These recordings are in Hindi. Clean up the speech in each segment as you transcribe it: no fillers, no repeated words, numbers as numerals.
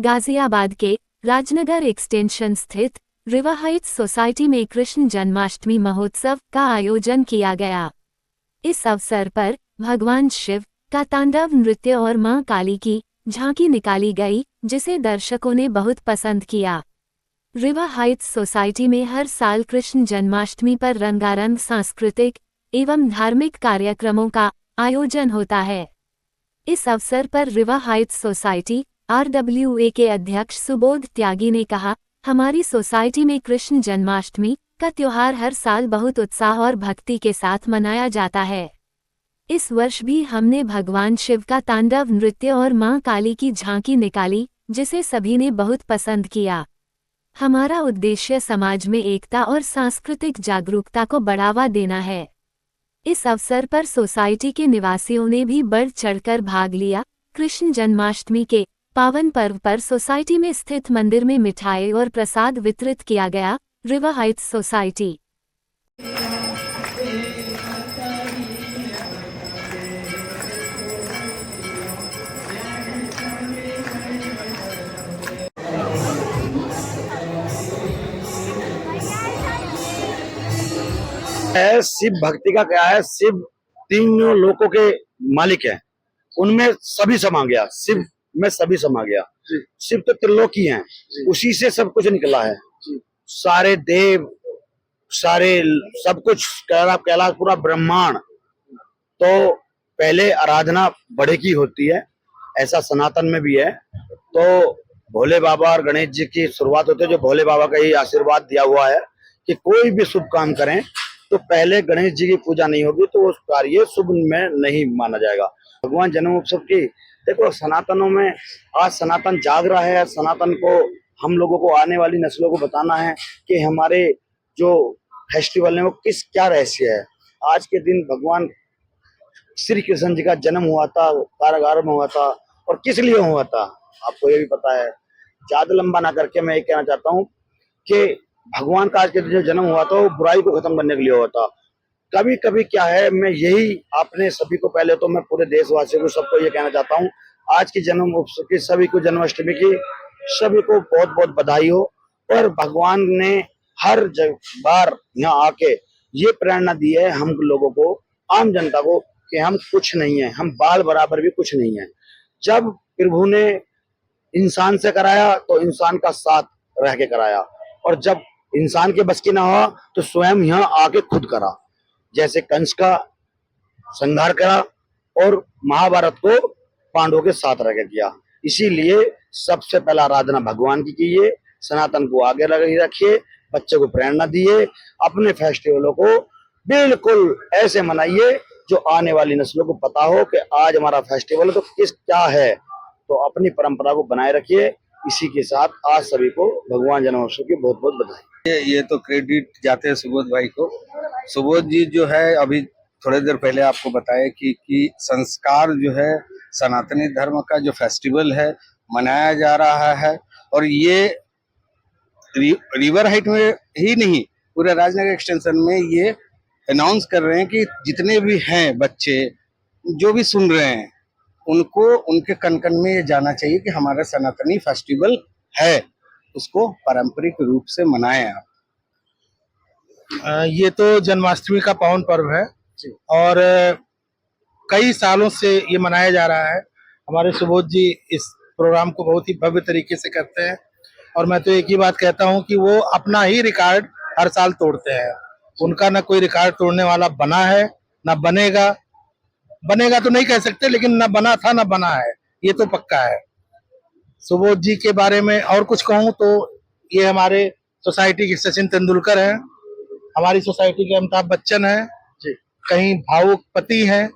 गाजियाबाद के राजनगर एक्सटेंशन स्थित रिवर हाइट्स सोसाइटी में कृष्ण जन्माष्टमी महोत्सव का आयोजन किया गया। इस अवसर पर भगवान शिव का तांडव नृत्य और मां काली की झांकी निकाली गई, जिसे दर्शकों ने बहुत पसंद किया। रिवर हाइट्स सोसाइटी में हर साल कृष्ण जन्माष्टमी पर रंगारंग सांस्कृतिक एवं धार्मिक कार्यक्रमों का आयोजन होता है। इस अवसर पर रिवर हाइट्स सोसाइटी RWA के अध्यक्ष सुबोध त्यागी ने कहा, हमारी सोसाइटी में कृष्ण जन्माष्टमी का त्योहार हर साल बहुत उत्साह और भक्ति के साथ मनाया जाता है। इस वर्ष भी हमने भगवान शिव का तांडव नृत्य और मां काली की झांकी निकाली, जिसे सभी ने बहुत पसंद किया। हमारा उद्देश्य समाज में एकता और सांस्कृतिक जागरूकता को बढ़ावा देना है। इस अवसर पर सोसाइटी के निवासियों ने भी बढ़ चढ़कर भाग लिया। कृष्ण जन्माष्टमी के पावन पर्व पर सोसाइटी में स्थित मंदिर में मिठाई और प्रसाद वितरित किया गया। रिवर हाइट्स सोसाइटी है। शिव भक्ति का क्या है, शिव तीनों लोकों के मालिक हैं, उनमें सभी समा गया। शिव में सभी समा गया। शिव तो त्रिलोकी हैं, उसी से सब कुछ निकला है। सारे देव, सारे सब कुछ कैलाश पूरा ब्रह्मांड। तो पहले आराधना बड़े की होती है, ऐसा सनातन में भी है। तो भोले बाबा और गणेश जी की शुरुआत होती है, जो भोले बाबा का ही आशीर्वाद दिया हुआ है कि कोई भी शुभ काम करें तो पहले गणेश जी की पूजा नहीं होगी तो उस कार्य शुभ में नहीं माना जाएगा। भगवान जन्म उत्सव की देखो, सनातनों में आज सनातन जाग रहा है। सनातन को हम लोगों को, आने वाली नस्लों को बताना है कि हमारे जो फेस्टिवल है वो क्या रहस्य है। आज के दिन भगवान श्री कृष्ण जी का जन्म हुआ था, कारागार में हुआ था, और किस लिए हुआ था आपको ये भी पता है। ज्यादा लंबा ना करके मैं ये कहना चाहता हूँ कि भगवान का आज के दिन जो जन्म हुआ था वो बुराई को खत्म करने के लिए हुआ था। कभी कभी क्या है, मैं यही आपने सभी को, पहले तो मैं पूरे देशवासियों को सबको ये कहना चाहता हूँ, आज की जन्म उत्सव की सभी को, जन्माष्टमी की सभी को बहुत बहुत बधाई हो। और भगवान ने हर बार यहाँ आके ये प्रेरणा दी है हम लोगों को, आम जनता को, कि हम कुछ नहीं है, हम बाल बराबर भी कुछ नहीं है। जब प्रभु ने इंसान से कराया तो इंसान का साथ रह के कराया, और जब इंसान के बस की ना हो तो स्वयं यहाँ आके खुद करा। जैसे कंस का संहार करा और महाभारत को पांडवों के साथ रह के किया। इसीलिए सबसे पहला आराधना भगवान की कीजिए, सनातन को आगे रखिए, बच्चे को प्रेरणा दिए, अपने फेस्टिवलों को बिल्कुल ऐसे मनाइए जो आने वाली नस्लों को पता हो कि आज हमारा फेस्टिवल तो क्या है। तो अपनी परंपरा को बनाए रखिए। इसी के साथ आज सभी को भगवान जन्मोत्सव की बहुत बहुत बधाई। ये तो क्रेडिट जाते हैं सुबोध भाई को। सुबोध जी जो है अभी थोड़ी देर पहले आपको बताया कि संस्कार जो है सनातनी धर्म का जो फेस्टिवल है मनाया जा रहा है, और ये रिवर हाइट में ही नहीं पूरे राजनगर एक्सटेंशन में ये अनाउंस कर रहे हैं कि जितने भी हैं बच्चे जो भी सुन रहे हैं उनको उनके कन कन में ये जाना चाहिए कि हमारा सनातनी फेस्टिवल है, उसको पारंपरिक रूप से मनाएं आप। ये तो जन्माष्टमी का पावन पर्व है और कई सालों से ये मनाया जा रहा है। हमारे सुबोध जी इस प्रोग्राम को बहुत ही भव्य तरीके से करते हैं, और मैं तो एक ही बात कहता हूँ कि वो अपना ही रिकॉर्ड हर साल तोड़ते हैं। उनका ना कोई रिकॉर्ड तोड़ने वाला बना है, ना बनेगा। बनेगा तो नहीं कह सकते, लेकिन ना बना था ना बना है, ये तो पक्का है। सुबोध जी के बारे में और कुछ कहूँ तो ये हमारे सोसाइटी के सचिन तेंदुलकर हैं, हमारी सोसाइटी के अमिताभ बच्चन हैं, कहीं भावुक पति हैं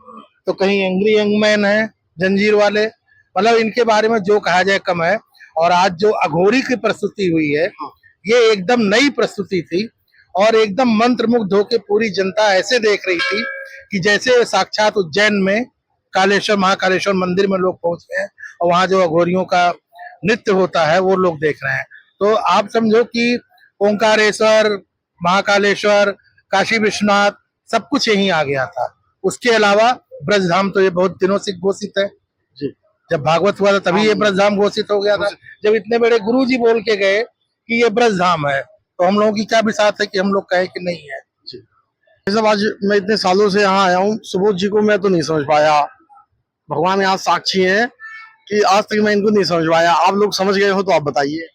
तो कहीं एंग्री यंग मैन हैं, जंजीर वाले। मतलब इनके बारे में जो कहा जाए कम है। और आज जो अघोरी की प्रस्तुति हुई है, ये एकदम नई प्रस्तुति थी, और एकदम मंत्रमुग्ध होकर पूरी जनता ऐसे देख रही थी कि जैसे साक्षात उज्जैन में कालेश्वर, महाकालेश्वर मंदिर में लोग पहुंच गए और वहां जो अघोरियों का नृत्य होता है वो लोग देख रहे हैं। तो आप समझो कि ओंकारेश्वर, महाकालेश्वर, काशी विश्वनाथ सब कुछ यहीं आ गया था। उसके अलावा ब्रजधाम तो ये बहुत दिनों से घोषित है जी। जब भागवत हुआ था तभी ये ब्रज धाम घोषित हो गया था। जब इतने बड़े गुरु जी बोल के गए कि ये ब्रज धाम है, तो हम लोगों की क्या बिसात है कि हम लोग कहें कि नहीं है। सब आज मैं इतने सालों से यहाँ आया हूँ, सुबोध जी को मैं तो नहीं समझ पाया। भगवान यहाँ साक्षी है कि आज तक मैं इनको नहीं समझ पाया। आप लोग समझ गए हो तो आप बताइए।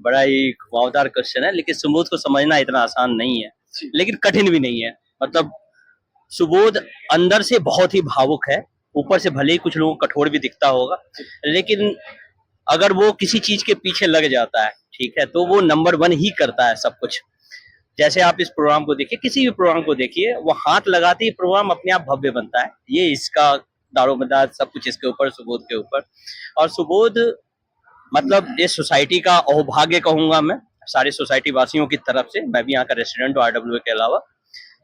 बड़ा ही घुमावदार क्वेश्चन है, लेकिन सुबोध को समझना इतना आसान नहीं है, लेकिन कठिन भी नहीं है। मतलब सुबोध अंदर से बहुत ही भावुक है, ऊपर से भले ही कुछ लोगों को कठोर भी दिखता होगा, लेकिन अगर वो किसी चीज के पीछे लग जाता है, ठीक है, तो वो नंबर 1 ही करता है सब कुछ। जैसे आप इस प्रोग्राम को देखिए, किसी भी प्रोग्राम को देखिए, वो हाथ लगाते ही प्रोग्राम अपने आप भव्य बनता है। ये इसका दारोमदार सब कुछ इसके ऊपर, सुबोध के ऊपर। और सुबोध मतलब इस सोसाइटी का अहोभाग्य कहूंगा मैं, सारे सोसाइटी वासियों की तरफ से। मैं भी यहाँ का रेसिडेंट हूँ आरडब्ल्यू के अलावा,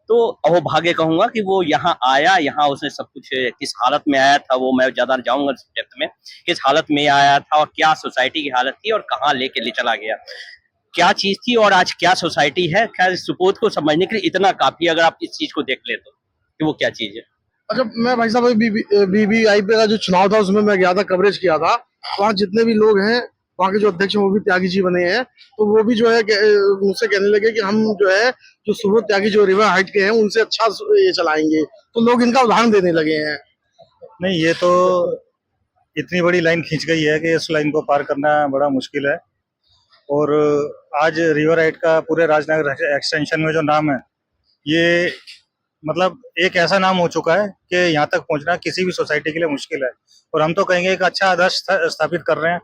तो अहोभाग्य कहूंगा कि वो यहाँ आया, यहाँ उसने सब कुछ, किस हालत में आया था वो मैं ज्यादा जाऊंगा डेप्थ में, किस हालत में आया था और क्या सोसाइटी की हालत थी और कहाँ लेके ले चला गया, क्या चीज थी और आज क्या सोसाइटी है। खैर सुबोध को समझने के लिए इतना काफी, अगर आप इस चीज को देख ले तो कि वो क्या चीज है। अच्छा, मैं भाई साहब BBIP का जो चुनाव था उसमें मैं गया था, कवरेज किया था। वहाँ जितने भी लोग हैं, वहाँ के जो अध्यक्ष हैं वो भी त्यागी जी बने हैं, तो वो भी जो है मुझसे कहने लगे कि हम जो है जो सुबोध त्यागी जो रिवर हाइट के हैं उनसे अच्छा ये चलाएंगे, तो लोग इनका उदाहरण देने लगे हैं। नहीं, ये तो इतनी बड़ी लाइन खींच गई है कि इस लाइन को पार करना बड़ा मुश्किल है। और आज रिवर राइट का पूरे राजनगर एक्सटेंशन में जो नाम है, ये मतलब एक ऐसा नाम हो चुका है कि यहाँ तक पहुँचना किसी भी सोसाइटी के लिए मुश्किल है। और हम तो कहेंगे एक अच्छा आदर्श स्थापित कर रहे हैं।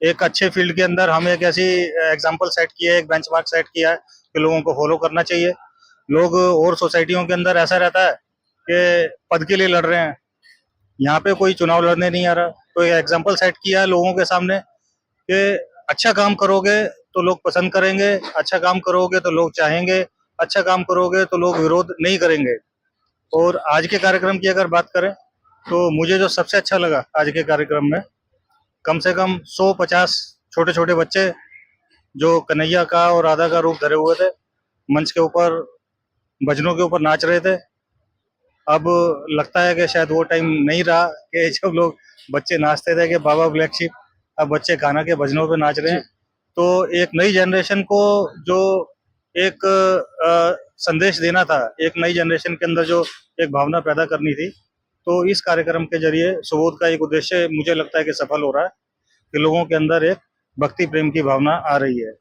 एक अच्छे फील्ड के अंदर हम एक ऐसी एग्जाम्पल सेट किया है, एक बेंचमार्क सेट किया है कि लोगों को फॉलो करना चाहिए। लोग और सोसाइटियों के अंदर ऐसा रहता है कि पद के लिए लड़ रहे हैं, यहाँ पे कोई चुनाव लड़ने नहीं आ रहा। तो एक एग्जाम्पल सेट किया है लोगों के सामने कि अच्छा काम करोगे तो लोग पसंद करेंगे, अच्छा काम करोगे तो लोग चाहेंगे, अच्छा काम करोगे तो लोग विरोध नहीं करेंगे। और आज के कार्यक्रम की अगर बात करें तो मुझे जो सबसे अच्छा लगा आज के कार्यक्रम में, कम से कम 150 छोटे छोटे बच्चे जो कन्हैया का और राधा का रूप धरे हुए थे, मंच के ऊपर भजनों के ऊपर नाच रहे थे। अब लगता है कि शायद वो टाइम नहीं रहा कि जब लोग बच्चे नाचते थे कि बाबा ब्लैक शिप, अब बच्चे गाना के भजनों पे नाच रहे हैं। तो एक नई जनरेशन को जो एक संदेश देना था, एक नई जनरेशन के अंदर जो एक भावना पैदा करनी थी, तो इस कार्यक्रम के जरिए सुबोध का एक उद्देश्य मुझे लगता है कि सफल हो रहा है कि लोगों के अंदर एक भक्ति प्रेम की भावना आ रही है।